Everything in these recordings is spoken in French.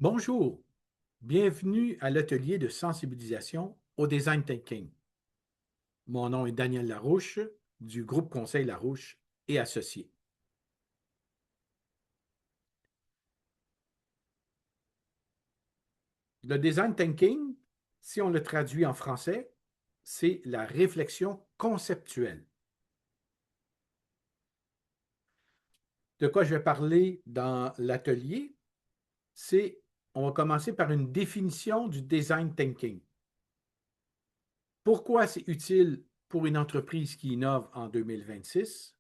Bonjour, bienvenue à l'atelier de sensibilisation au design thinking. Mon nom est Daniel Larouche du groupe Conseil Larouche et Associés. Le design thinking, si on le traduit en français, c'est la réflexion conceptuelle. De quoi je vais parler dans l'atelier, on va commencer par une définition du design thinking. Pourquoi c'est utile pour une entreprise qui innove en 2026?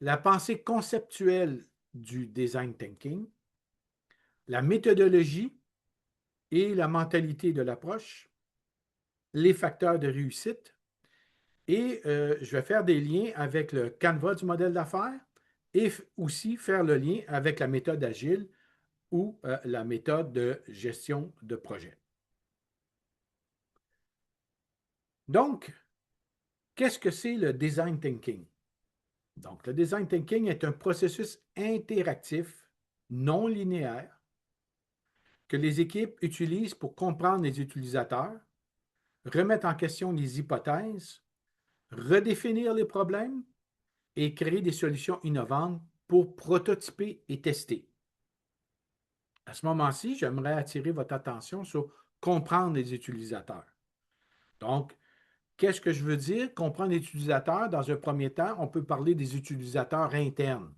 La pensée conceptuelle du design thinking, la méthodologie et la mentalité de l'approche, les facteurs de réussite, et je vais faire des liens avec le Canva du modèle d'affaires et aussi faire le lien avec la méthode agile ou la méthode de gestion de projet. Donc, qu'est-ce que c'est le design thinking? Donc, le design thinking est un processus interactif, non linéaire, que les équipes utilisent pour comprendre les utilisateurs, remettre en question les hypothèses, redéfinir les problèmes et créer des solutions innovantes pour prototyper et tester. À ce moment-ci, j'aimerais attirer votre attention sur comprendre les utilisateurs. Donc, qu'est-ce que je veux dire? Comprendre les utilisateurs, dans un premier temps, on peut parler des utilisateurs internes.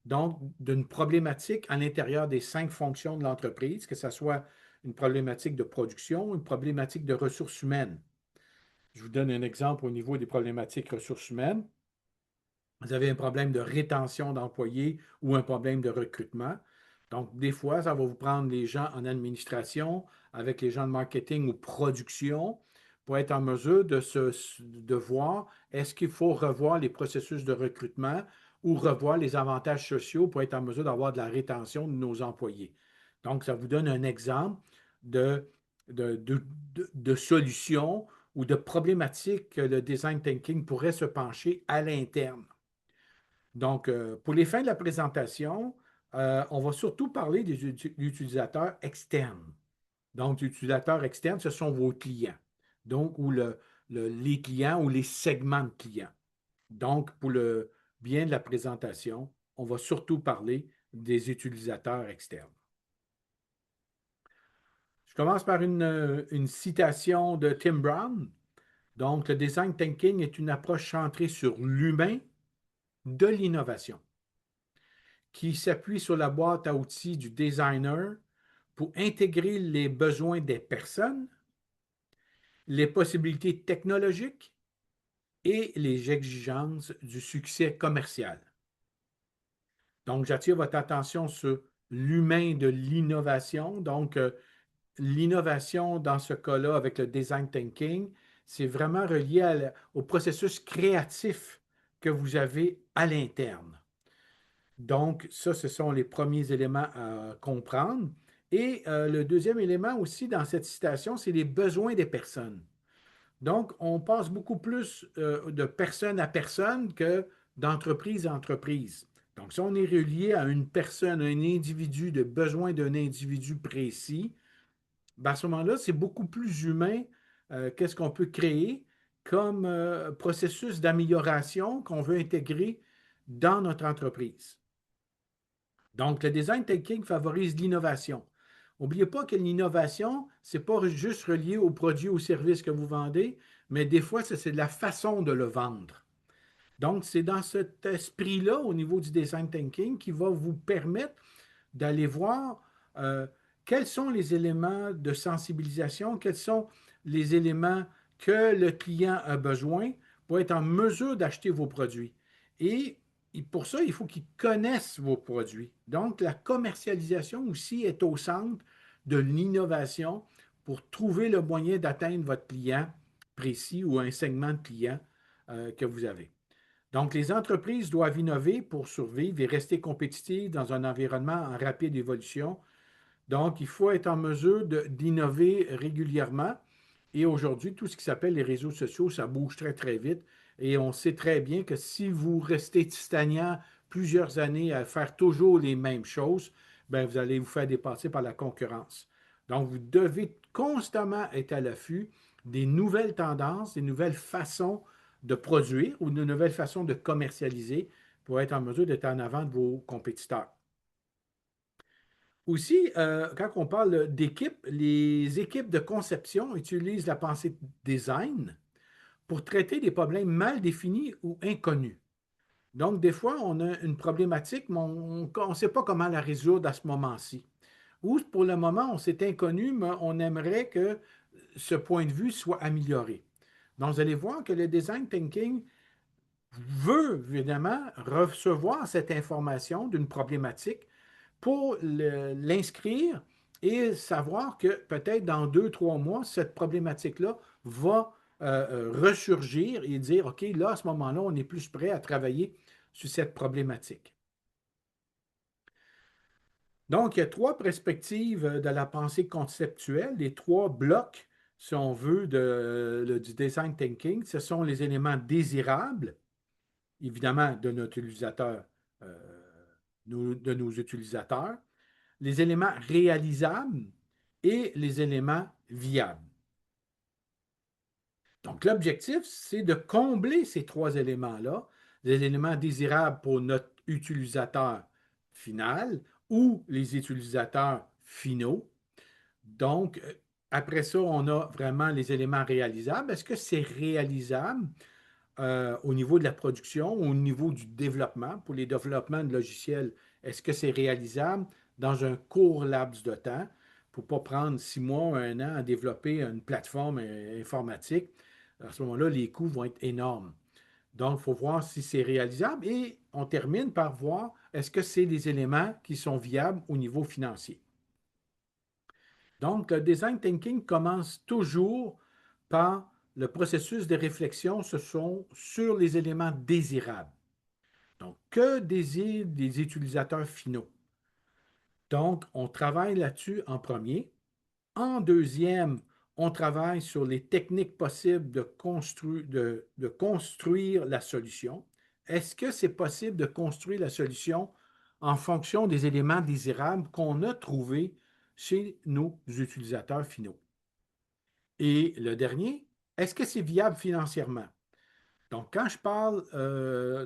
Donc, d'une problématique à l'intérieur des 5 fonctions de l'entreprise, que ce soit une problématique de production, une problématique de ressources humaines. Je vous donne un exemple au niveau des problématiques ressources humaines. Vous avez un problème de rétention d'employés ou un problème de recrutement. Donc, des fois, ça va vous prendre les gens en administration avec les gens de marketing ou production pour être en mesure de voir est-ce qu'il faut revoir les processus de recrutement ou revoir les avantages sociaux pour être en mesure d'avoir de la rétention de nos employés. Donc, ça vous donne un exemple de, de solutions ou de problématiques que le design thinking pourrait se pencher à l'interne. Donc, pour les fins de la présentation, on va surtout parler des utilisateurs externes. Donc, les utilisateurs externes, ce sont vos clients. Donc, ou les clients ou les segments de clients. Donc, pour le bien de la présentation, on va surtout parler des utilisateurs externes. Je commence par une citation de Tim Brown. Donc, le design thinking est une approche centrée sur l'humain de l'innovation, qui s'appuie sur la boîte à outils du designer pour intégrer les besoins des personnes, les possibilités technologiques et les exigences du succès commercial. Donc, j'attire votre attention sur l'humain de l'innovation. Donc, l'innovation dans ce cas-là avec le design thinking, c'est vraiment relié au processus créatif que vous avez à l'interne. Donc, ça, ce sont les premiers éléments à comprendre. Et le deuxième élément aussi dans cette citation, c'est les besoins des personnes. Donc, on passe beaucoup plus de personne à personne que d'entreprise à entreprise. Donc, si on est relié à une personne, un individu, de besoin d'un individu précis, ben à ce moment-là, c'est beaucoup plus humain qu'est-ce qu'on peut créer comme processus d'amélioration qu'on veut intégrer dans notre entreprise. Donc, le design thinking favorise l'innovation. N'oubliez pas que l'innovation, ce n'est pas juste relié aux produits ou aux services que vous vendez, mais des fois, c'est de la façon de le vendre. Donc, c'est dans cet esprit-là, au niveau du design thinking, qui va vous permettre d'aller voir quels sont les éléments de sensibilisation, quels sont les éléments que le client a besoin pour être en mesure d'acheter vos produits. Et pour ça, il faut qu'ils connaissent vos produits. Donc, la commercialisation aussi est au centre de l'innovation pour trouver le moyen d'atteindre votre client précis ou un segment de clients que vous avez. Donc, les entreprises doivent innover pour survivre et rester compétitives dans un environnement en rapide évolution. Donc, il faut être en mesure d'innover régulièrement. Et aujourd'hui, tout ce qui s'appelle les réseaux sociaux, ça bouge très, très vite. Et on sait très bien que si vous restez stagnant plusieurs années à faire toujours les mêmes choses, ben, vous allez vous faire dépasser par la concurrence. Donc, vous devez constamment être à l'affût des nouvelles tendances, des nouvelles façons de produire ou de nouvelles façons de commercialiser pour être en mesure d'être en avant de vos compétiteurs. Aussi, quand on parle d'équipes, les équipes de conception utilisent la pensée design pour traiter des problèmes mal définis ou inconnus. Donc, des fois, on a une problématique, mais on ne sait pas comment la résoudre à ce moment-ci. Ou pour le moment, on s'est inconnu, mais on aimerait que ce point de vue soit amélioré. Donc, vous allez voir que le design thinking veut évidemment recevoir cette information d'une problématique pour l'inscrire et savoir que peut-être dans 2, 3 mois, cette problématique-là va ressurgir et dire, OK, là, à ce moment-là, on est plus prêt à travailler sur cette problématique. Donc, il y a 3 perspectives de la pensée conceptuelle, les 3 blocs, si on veut, du design thinking. Ce sont les éléments désirables, évidemment, de notre utilisateur, de nos utilisateurs, les éléments réalisables et les éléments viables. Donc, l'objectif, c'est de combler ces 3 éléments-là, les éléments désirables pour notre utilisateur final ou les utilisateurs finaux. Donc, après ça, on a vraiment les éléments réalisables. Est-ce que c'est réalisable au niveau de la production, au niveau du développement, pour les développements de logiciels? Est-ce que c'est réalisable dans un court laps de temps pour ne pas prendre 6 mois, 1 an à développer une plateforme informatique? À ce moment-là, les coûts vont être énormes. Donc, il faut voir si c'est réalisable et on termine par voir est-ce que c'est des éléments qui sont viables au niveau financier. Donc, le design thinking commence toujours par le processus de réflexion, ce sont sur les éléments désirables. Donc, que désirent les utilisateurs finaux? Donc, on travaille là-dessus en premier. En deuxième, on travaille sur les techniques possibles de construire la solution. Est-ce que c'est possible de construire la solution en fonction des éléments désirables qu'on a trouvés chez nos utilisateurs finaux? Et le dernier, est-ce que c'est viable financièrement? Donc, quand je parle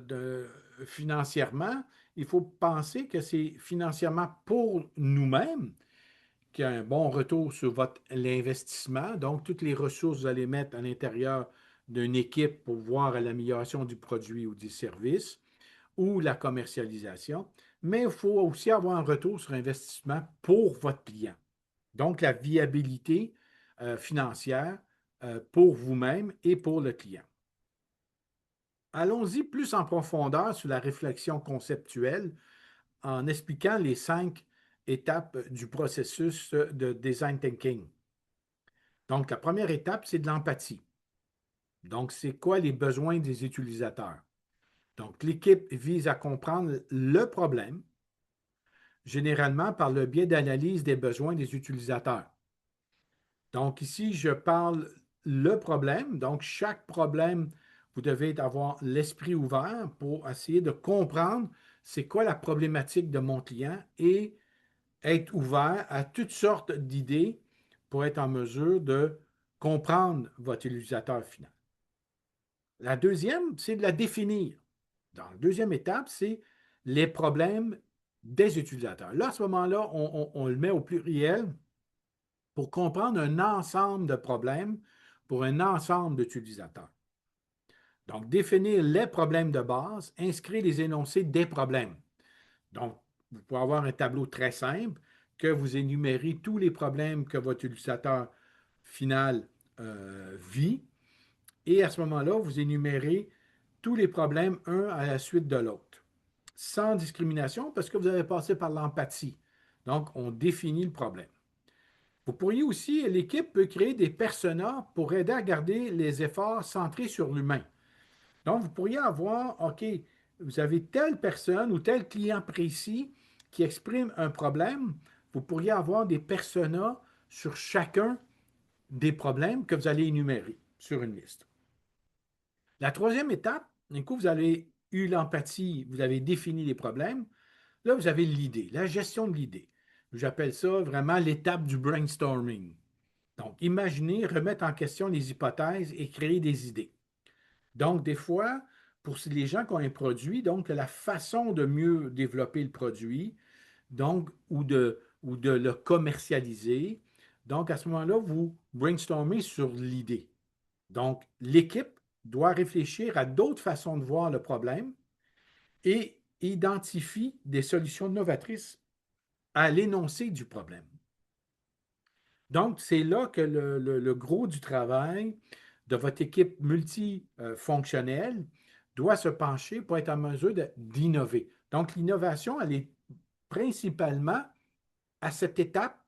de financièrement, il faut penser que c'est financièrement pour nous-mêmes, qu'il y a un bon retour sur l'investissement. Donc, toutes les ressources que vous allez mettre à l'intérieur d'une équipe pour voir à l'amélioration du produit ou du service ou la commercialisation. Mais il faut aussi avoir un retour sur investissement pour votre client. Donc, la viabilité financière pour vous-même et pour le client. Allons-y plus en profondeur sur la réflexion conceptuelle en expliquant les 5 étapes du processus de design thinking. Donc, la première étape, c'est de l'empathie. Donc, c'est quoi les besoins des utilisateurs? Donc, l'équipe vise à comprendre le problème, généralement par le biais d'analyse des besoins des utilisateurs. Donc, ici, je parle le problème. Donc, chaque problème, vous devez avoir l'esprit ouvert pour essayer de comprendre c'est quoi la problématique de mon client et être ouvert à toutes sortes d'idées pour être en mesure de comprendre votre utilisateur final. La deuxième, c'est de la définir. Dans la deuxième étape, c'est les problèmes des utilisateurs. Là, à ce moment-là, on le met au pluriel pour comprendre un ensemble de problèmes pour un ensemble d'utilisateurs. Donc, définir les problèmes de base, inscrire les énoncés des problèmes. Donc, vous pouvez avoir un tableau très simple que vous énumérez tous les problèmes que votre utilisateur final vit. Et à ce moment-là, vous énumérez tous les problèmes un à la suite de l'autre, sans discrimination parce que vous avez passé par l'empathie. Donc, on définit le problème. Vous pourriez aussi, l'équipe peut créer des personas pour aider à garder les efforts centrés sur l'humain. Donc, vous pourriez avoir, OK, vous avez telle personne ou tel client précis qui exprime un problème, vous pourriez avoir des personas sur chacun des problèmes que vous allez énumérer sur une liste. La troisième étape, d'un coup, vous avez eu l'empathie, vous avez défini les problèmes. Là, vous avez l'idée, la gestion de l'idée. J'appelle ça vraiment l'étape du brainstorming. Donc, imaginez, remettre en question les hypothèses et créer des idées. Donc, des fois, pour les gens qui ont un produit, donc la façon de mieux développer le produit, donc, ou de le commercialiser, donc à ce moment-là, vous brainstormez sur l'idée. Donc, l'équipe doit réfléchir à d'autres façons de voir le problème et identifie des solutions novatrices à l'énoncé du problème. Donc, c'est là que le gros du travail de votre équipe multifonctionnelle doit se pencher pour être en mesure d'innover. Donc, l'innovation, elle est principalement à cette étape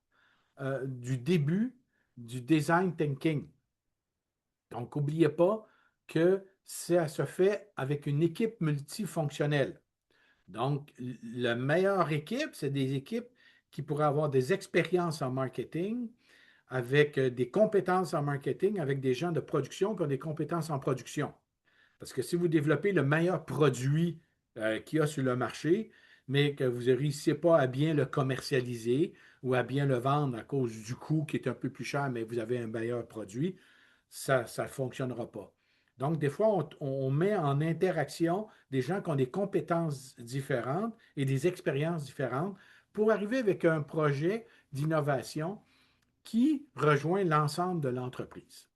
du début du design thinking. Donc, n'oubliez pas que ça se fait avec une équipe multifonctionnelle. Donc, la meilleure équipe, c'est des équipes qui pourraient avoir des expériences en marketing, avec des compétences en marketing, avec des gens de production qui ont des compétences en production. Parce que si vous développez le meilleur produit qu'il y a sur le marché, mais que vous ne réussissez pas à bien le commercialiser ou à bien le vendre à cause du coût qui est un peu plus cher, mais vous avez un meilleur produit, ça ne fonctionnera pas. Donc, des fois, on met en interaction des gens qui ont des compétences différentes et des expériences différentes pour arriver avec un projet d'innovation qui rejoint l'ensemble de l'entreprise.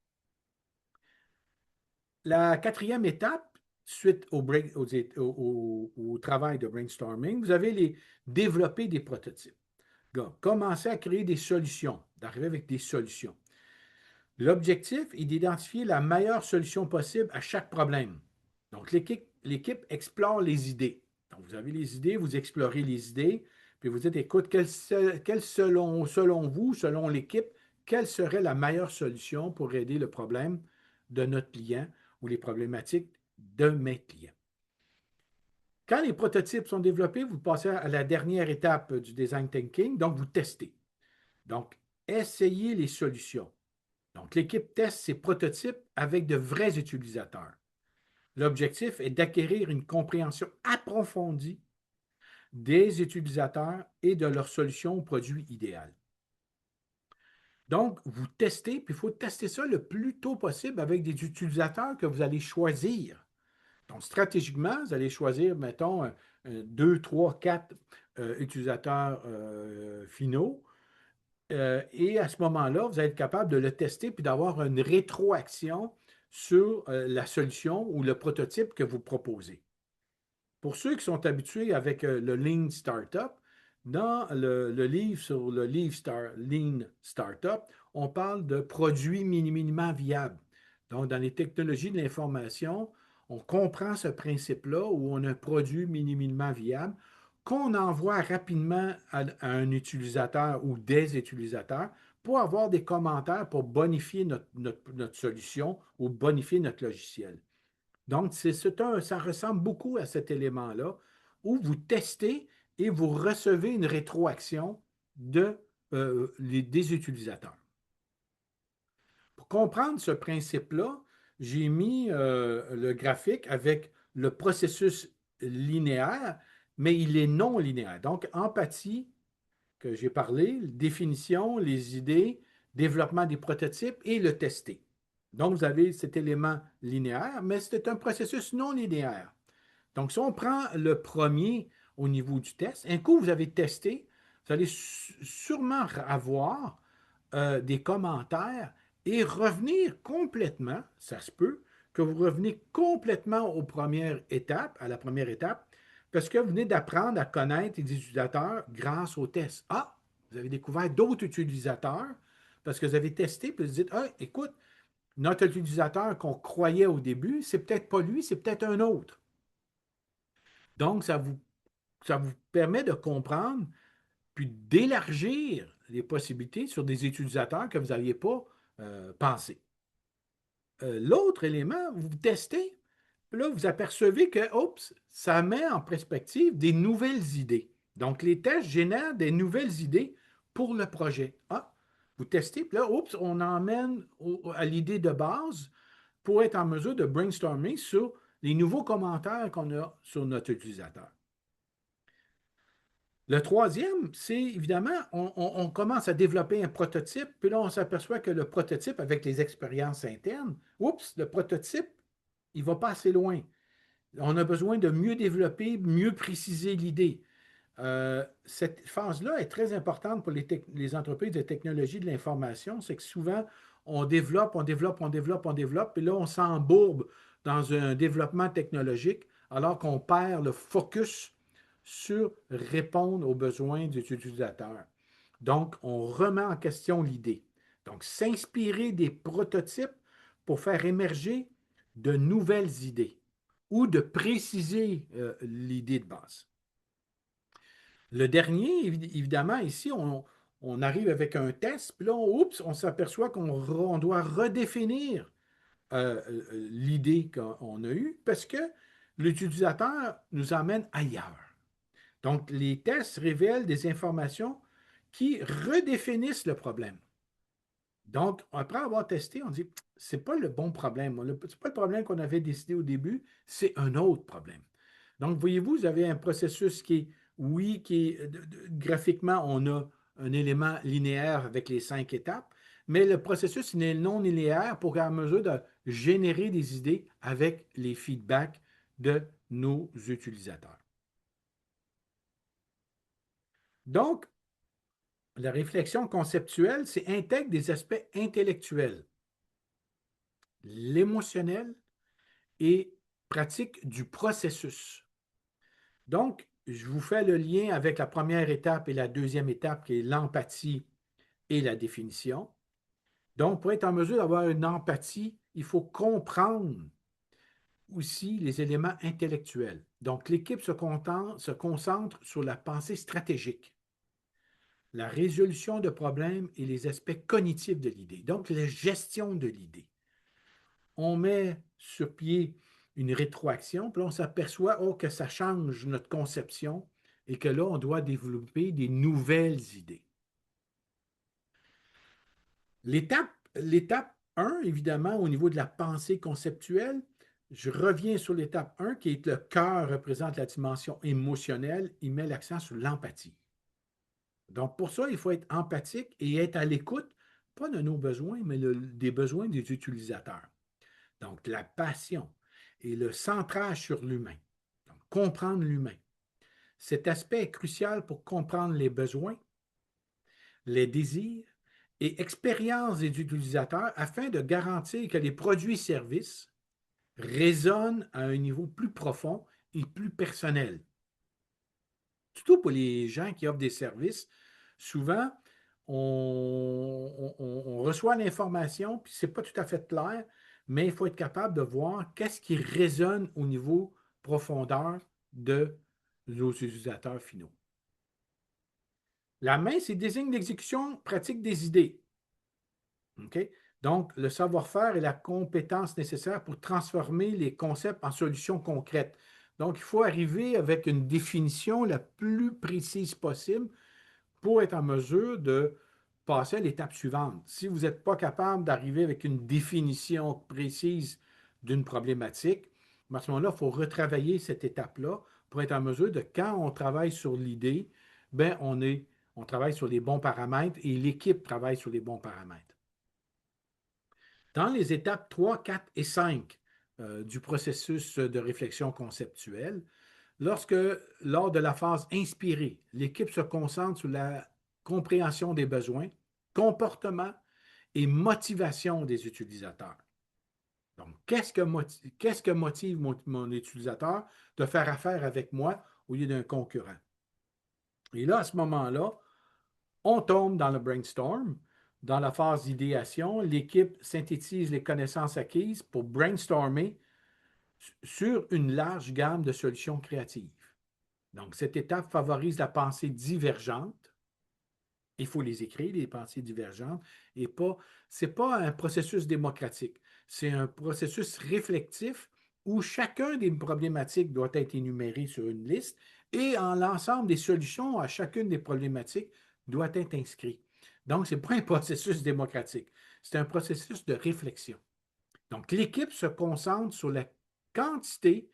La quatrième étape, suite au travail de brainstorming, vous avez développer des prototypes. Commencer à créer des solutions, d'arriver avec des solutions. L'objectif est d'identifier la meilleure solution possible à chaque problème. Donc, l'équipe explore les idées. Donc, vous avez les idées, vous explorez les idées, puis vous dites, écoute, selon vous, selon l'équipe, quelle serait la meilleure solution pour aider le problème de notre client ou les problématiques de mes clients? Quand les prototypes sont développés, vous passez à la dernière étape du design thinking, donc vous testez. Donc, essayez les solutions. Donc, l'équipe teste ses prototypes avec de vrais utilisateurs. L'objectif est d'acquérir une compréhension approfondie des utilisateurs et de leur solution au produit idéal. Donc, vous testez, puis il faut tester ça le plus tôt possible avec des utilisateurs que vous allez choisir. Donc, stratégiquement, vous allez choisir, mettons, 2, 3, 4 utilisateurs finaux. Et à ce moment-là, vous allez être capable de le tester puis d'avoir une rétroaction sur la solution ou le prototype que vous proposez. Pour ceux qui sont habitués avec le Lean Startup, dans le livre sur le Lean Startup, on parle de produits minimum viables. Donc, dans les technologies de l'information, on comprend ce principe-là où on a un produit minimum viable qu'on envoie rapidement à un utilisateur ou des utilisateurs pour avoir des commentaires pour bonifier notre solution ou bonifier notre logiciel. Donc, ça ressemble beaucoup à cet élément-là où vous testez et vous recevez une rétroaction des utilisateurs. Pour comprendre ce principe-là, j'ai mis le graphique avec le processus linéaire, mais il est non linéaire. Donc, empathie, que j'ai parlé, définition, les idées, développement des prototypes et le tester. Donc, vous avez cet élément linéaire, mais c'est un processus non linéaire. Donc, si on prend le premier au niveau du test, un coup, vous avez testé, vous allez sûrement avoir des commentaires et revenir complètement, ça se peut, que vous revenez complètement à la première étape, parce que vous venez d'apprendre à connaître les utilisateurs grâce au test. Ah, vous avez découvert d'autres utilisateurs parce que vous avez testé, puis vous dites, ah, écoute, notre utilisateur qu'on croyait au début, c'est peut-être pas lui, c'est peut-être un autre. Donc, ça vous permet de comprendre puis d'élargir les possibilités sur des utilisateurs que vous n'aviez pas pensé. L'autre élément, vous testez, là, vous apercevez que, oups, ça met en perspective des nouvelles idées. Donc, les tests génèrent des nouvelles idées pour le projet. Ah, vous testez, puis là, oups, on emmène à l'idée de base pour être en mesure de brainstormer sur les nouveaux commentaires qu'on a sur notre utilisateur. Le troisième, c'est évidemment, on commence à développer un prototype, puis là, on s'aperçoit que le prototype, avec les expériences internes, oups, le prototype, il ne va pas assez loin. On a besoin de mieux développer, mieux préciser l'idée. Cette phase-là est très importante pour les entreprises de technologie de l'information. C'est que souvent, on développe, on développe, on développe, on développe, et là, on s'embourbe dans un développement technologique alors qu'on perd le focus sur répondre aux besoins des utilisateurs. Donc, on remet en question l'idée. Donc, s'inspirer des prototypes pour faire émerger de nouvelles idées ou de préciser l'idée de base. Le dernier, évidemment, ici, on arrive avec un test, puis là, oups, on s'aperçoit qu'on doit redéfinir l'idée qu'on a eue parce que l'utilisateur nous emmène ailleurs. Donc, les tests révèlent des informations qui redéfinissent le problème. Donc, après avoir testé, on dit, c'est pas le bon problème. C'est pas le problème qu'on avait décidé au début, c'est un autre problème. Donc, voyez-vous, vous avez un processus qui est, oui, graphiquement, on a un élément linéaire avec les 5 étapes, mais le processus est non linéaire pour à mesure de générer des idées avec les feedbacks de nos utilisateurs. Donc, la réflexion conceptuelle, c'est intègre des aspects intellectuels, l'émotionnel et pratique du processus. Donc, je vous fais le lien avec la première étape et la deuxième étape qui est l'empathie et la définition. Donc, pour être en mesure d'avoir une empathie, il faut comprendre aussi les éléments intellectuels. Donc, l'équipe se concentre sur la pensée stratégique, la résolution de problèmes et les aspects cognitifs de l'idée, donc la gestion de l'idée. On met sur pied une rétroaction, puis là, on s'aperçoit que ça change notre conception et que là, on doit développer des nouvelles idées. L'étape 1, évidemment, au niveau de la pensée conceptuelle, je reviens sur l'étape 1, qui est le cœur représente la dimension émotionnelle, il met l'accent sur l'empathie. Donc, pour ça, il faut être empathique et être à l'écoute, pas de nos besoins, mais des besoins des utilisateurs. Donc, la passion et le centrage sur l'humain. Donc, comprendre l'humain. Cet aspect est crucial pour comprendre les besoins, les désirs et expériences des utilisateurs afin de garantir que les produits et services résonnent à un niveau plus profond et plus personnel. Surtout pour les gens qui offrent des services, souvent, on reçoit l'information, puis ce n'est pas tout à fait clair, mais il faut être capable de voir qu'est-ce qui résonne au niveau profondeur de nos utilisateurs finaux. La main, c'est désigne l'exécution pratique des idées. Okay? Donc, le savoir-faire est la compétence nécessaire pour transformer les concepts en solutions concrètes. Donc, il faut arriver avec une définition la plus précise possible pour être en mesure de passer à l'étape suivante. Si vous n'êtes pas capable d'arriver avec une définition précise d'une problématique, à ce moment-là, il faut retravailler cette étape-là pour être en mesure de, quand on travaille sur l'idée, ben on travaille sur les bons paramètres et l'équipe travaille sur les bons paramètres. Dans les étapes 3, 4 et 5 du processus de réflexion conceptuelle, lors de la phase inspirée, l'équipe se concentre sur la compréhension des besoins, comportement et motivation des utilisateurs. Donc, qu'est-ce que motive mon utilisateur de faire affaire avec moi au lieu d'un concurrent? Et là, à ce moment-là, on tombe dans le brainstorm. Dans la phase d'idéation, l'équipe synthétise les connaissances acquises pour brainstormer sur une large gamme de solutions créatives. Donc, cette étape favorise la pensée divergente. Il faut les écrire, les pensées divergentes, et ce n'est pas un processus démocratique. C'est un processus réflectif où chacun des problématiques doit être énuméré sur une liste et l'ensemble des solutions à chacune des problématiques doit être inscrit. Donc, ce n'est pas un processus démocratique, c'est un processus de réflexion. Donc, l'équipe se concentre sur la quantité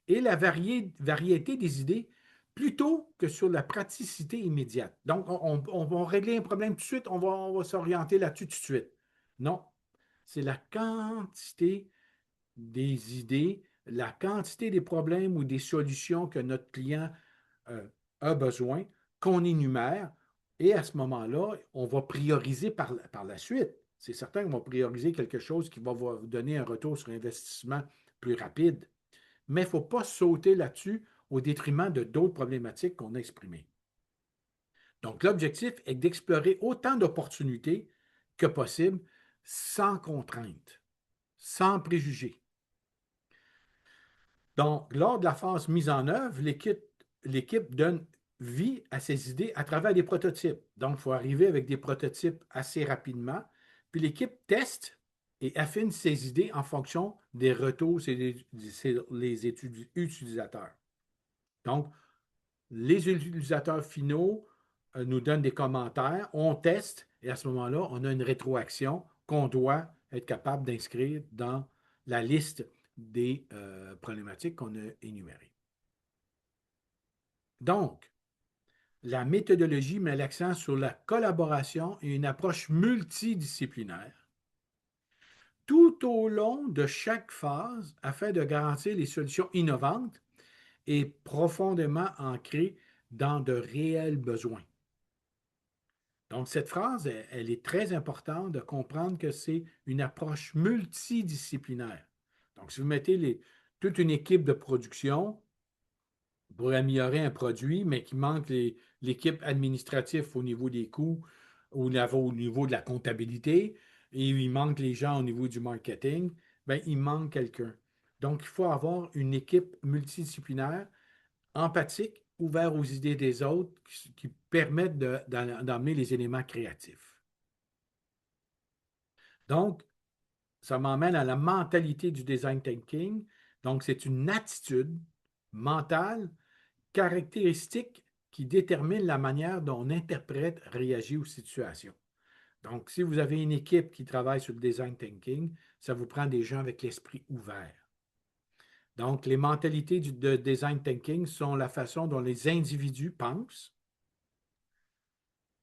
et la variété des idées plutôt que sur la praticité immédiate. Donc, on va régler un problème tout de suite, on va s'orienter là-dessus tout de suite. Non, c'est la quantité des idées, la quantité des problèmes ou des solutions que notre client euh, a besoin, qu'on énumère, et à ce moment-là, on va prioriser par la suite. C'est certain qu'on va prioriser quelque chose qui va vous donner un retour sur investissement plus rapide, mais il ne faut pas sauter là-dessus au détriment de d'autres problématiques qu'on a exprimées. Donc, l'objectif est d'explorer autant d'opportunités que possible sans contrainte, sans préjugés. Donc, lors de la phase mise en œuvre, l'équipe donne vie à ses idées à travers des prototypes. Donc, il faut arriver avec des prototypes assez rapidement. Puis l'équipe teste et affine ses idées en fonction des retours et les utilisateurs. Donc, les utilisateurs finaux nous donnent des commentaires, on teste et à ce moment-là, on a une rétroaction qu'on doit être capable d'inscrire dans la liste des problématiques qu'on a énumérées. Donc, la méthodologie met l'accent sur la collaboration et une approche multidisciplinaire tout au long de chaque phase afin de garantir les solutions innovantes et profondément ancrées dans de réels besoins. Donc, cette phrase, elle est très importante de comprendre que c'est une approche multidisciplinaire. Donc, si vous mettez toute une équipe de production pour améliorer un produit, mais qui manque l'équipe administrative au niveau des coûts, au niveau de la comptabilité, et il manque les gens au niveau du marketing, bien, il manque quelqu'un. Donc, il faut avoir une équipe multidisciplinaire, empathique, ouvert aux idées des autres, qui permettent d'emmener les éléments créatifs. Donc, ça m'emmène à la mentalité du design thinking. Donc, c'est une attitude mentale caractéristique qui détermine la manière dont on interprète, réagit aux situations. Donc, si vous avez une équipe qui travaille sur le design thinking, ça vous prend des gens avec l'esprit ouvert. Donc, les mentalités de design thinking sont la façon dont les individus pensent,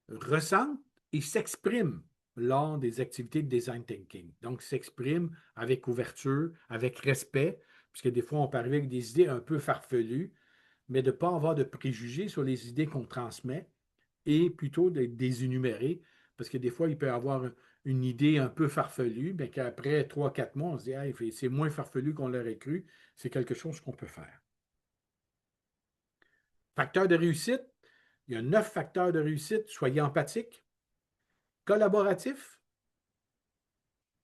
ressentent et s'expriment lors des activités de design thinking. Donc, s'expriment avec ouverture, avec respect, puisque des fois, on peut arriver avec des idées un peu farfelues, mais de ne pas avoir de préjugés sur les idées qu'on transmet et plutôt de les énumérer, parce que des fois, il peut y avoir une idée un peu farfelue, bien qu'après 3-4 mois, on se dit hey, c'est moins farfelu qu'on l'aurait cru, c'est quelque chose qu'on peut faire. Facteurs de réussite, il y a 9 facteurs de réussite. Soyez empathique, collaboratif,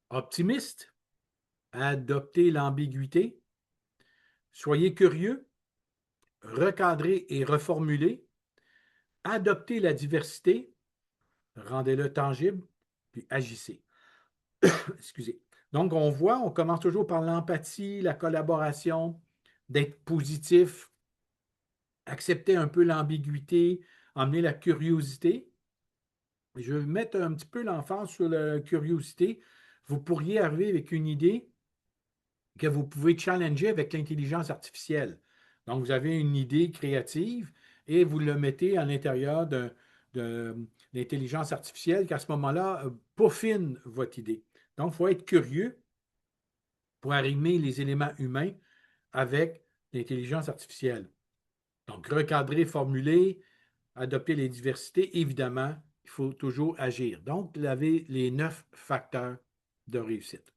optimiste, adoptez l'ambiguïté, soyez curieux, recadrez et reformulez, adoptez la diversité, rendez-le tangible, puis agissez. Excusez. Donc, on voit, on commence toujours par l'empathie, la collaboration, d'être positif, accepter un peu l'ambiguïté, emmener la curiosité. Je vais mettre un petit peu l'emphase sur la curiosité. Vous pourriez arriver avec une idée que vous pouvez challenger avec l'intelligence artificielle. Donc, vous avez une idée créative et vous le mettez à l'intérieur de l'intelligence artificielle qui, à ce moment-là, peaufine votre idée. Donc, il faut être curieux pour arrimer les éléments humains avec l'intelligence artificielle. Donc, recadrer, formuler, adopter les diversités, évidemment, il faut toujours agir. Donc, vous avez les 9 facteurs de réussite.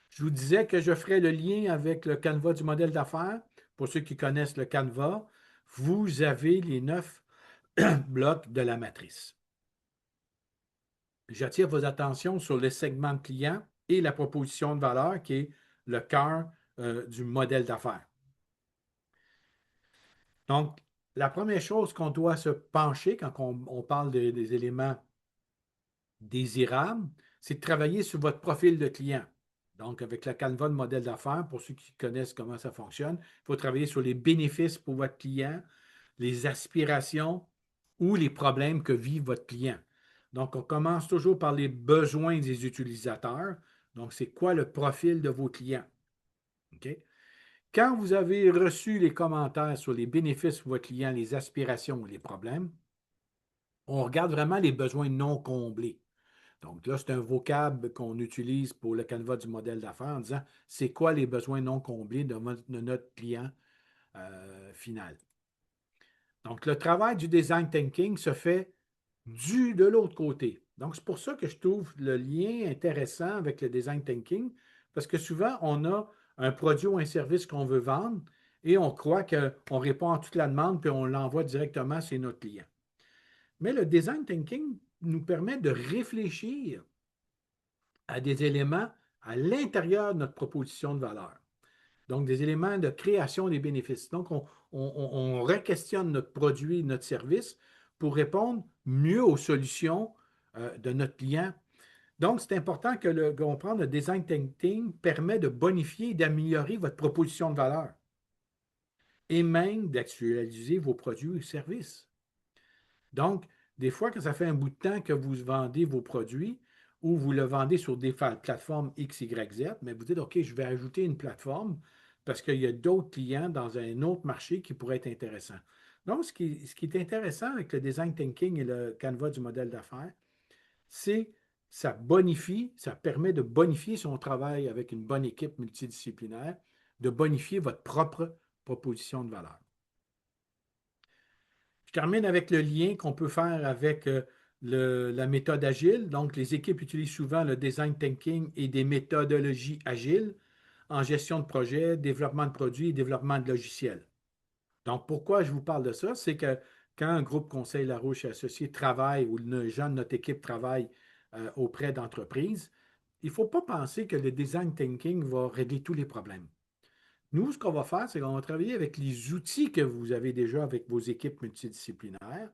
Je vous disais que je ferai le lien avec le Canva du modèle d'affaires. Pour ceux qui connaissent le Canva, vous avez les 9 blocs de la matrice. J'attire vos attentions sur le segment de client et la proposition de valeur qui est le cœur du modèle d'affaires. Donc, la première chose qu'on doit se pencher quand on parle des éléments désirables, c'est de travailler sur votre profil de client. Donc, avec la Canva de modèle d'affaires, pour ceux qui connaissent comment ça fonctionne, il faut travailler sur les bénéfices pour votre client, les aspirations ou les problèmes que vit votre client. Donc, on commence toujours par les besoins des utilisateurs. Donc, c'est quoi le profil de vos clients? OK? Quand vous avez reçu les commentaires sur les bénéfices pour votre client, les aspirations ou les problèmes, on regarde vraiment les besoins non comblés. Donc là, c'est un vocable qu'on utilise pour le canevas du modèle d'affaires en disant c'est quoi les besoins non comblés de notre client final. Donc, le travail du design thinking se fait de l'autre côté. Donc, c'est pour ça que je trouve le lien intéressant avec le design thinking, parce que souvent, on a un produit ou un service qu'on veut vendre et on croit qu'on répond à toute la demande puis on l'envoie directement chez notre client. Mais le design thinking nous permet de réfléchir à des éléments à l'intérieur de notre proposition de valeur. Donc, des éléments de création des bénéfices. Donc, on re-questionne notre produit, notre service pour répondre mieux aux solutions de notre client. Donc, c'est important que le comprendre le design thinking permet de bonifier et d'améliorer votre proposition de valeur et même d'actualiser vos produits ou services. Donc, des fois, quand ça fait un bout de temps que vous vendez vos produits ou vous le vendez sur des plateformes X, Y, Z, mais vous dites, OK, je vais ajouter une plateforme parce qu'il y a d'autres clients dans un autre marché qui pourraient être intéressants. Donc, ce qui est intéressant avec le design thinking et le canevas du modèle d'affaires, c'est ça bonifie, ça permet de bonifier son travail avec une bonne équipe multidisciplinaire, de bonifier votre propre proposition de valeur. Je termine avec le lien qu'on peut faire avec la méthode agile. Donc, les équipes utilisent souvent le design thinking et des méthodologies agiles en gestion de projet, développement de produits et développement de logiciels. Donc, pourquoi je vous parle de ça? C'est que quand un groupe Conseil Larouche et Associés travaille ou les gens de notre équipe travaillent auprès d'entreprises, il ne faut pas penser que le design thinking va régler tous les problèmes. Nous, ce qu'on va faire, c'est qu'on va travailler avec les outils que vous avez déjà avec vos équipes multidisciplinaires,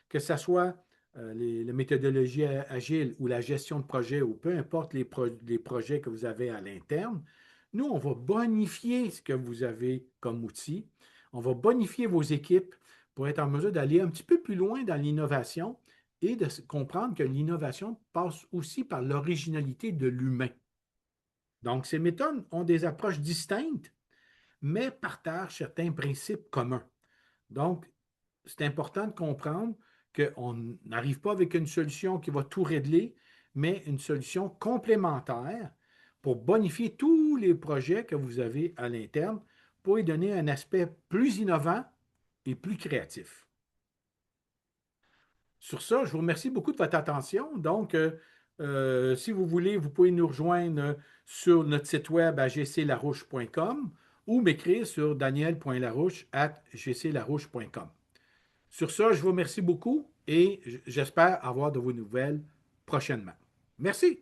que ce soit les méthodologies agiles ou la gestion de projet ou peu importe les projets que vous avez à l'interne. Nous, on va bonifier ce que vous avez comme outil. On va bonifier vos équipes pour être en mesure d'aller un petit peu plus loin dans l'innovation et de comprendre que l'innovation passe aussi par l'originalité de l'humain. Donc, ces méthodes ont des approches distinctes, mais partagent certains principes communs. Donc, c'est important de comprendre qu'on n'arrive pas avec une solution qui va tout régler, mais une solution complémentaire pour bonifier tous les projets que vous avez à l'interne pour y donner un aspect plus innovant et plus créatif. Sur ça, je vous remercie beaucoup de votre attention. Donc, si vous voulez, vous pouvez nous rejoindre sur notre site web à gclarouche.com ou m'écrire sur daniel.larouche@gclarouche.com. Sur ça, je vous remercie beaucoup et j'espère avoir de vos nouvelles prochainement. Merci.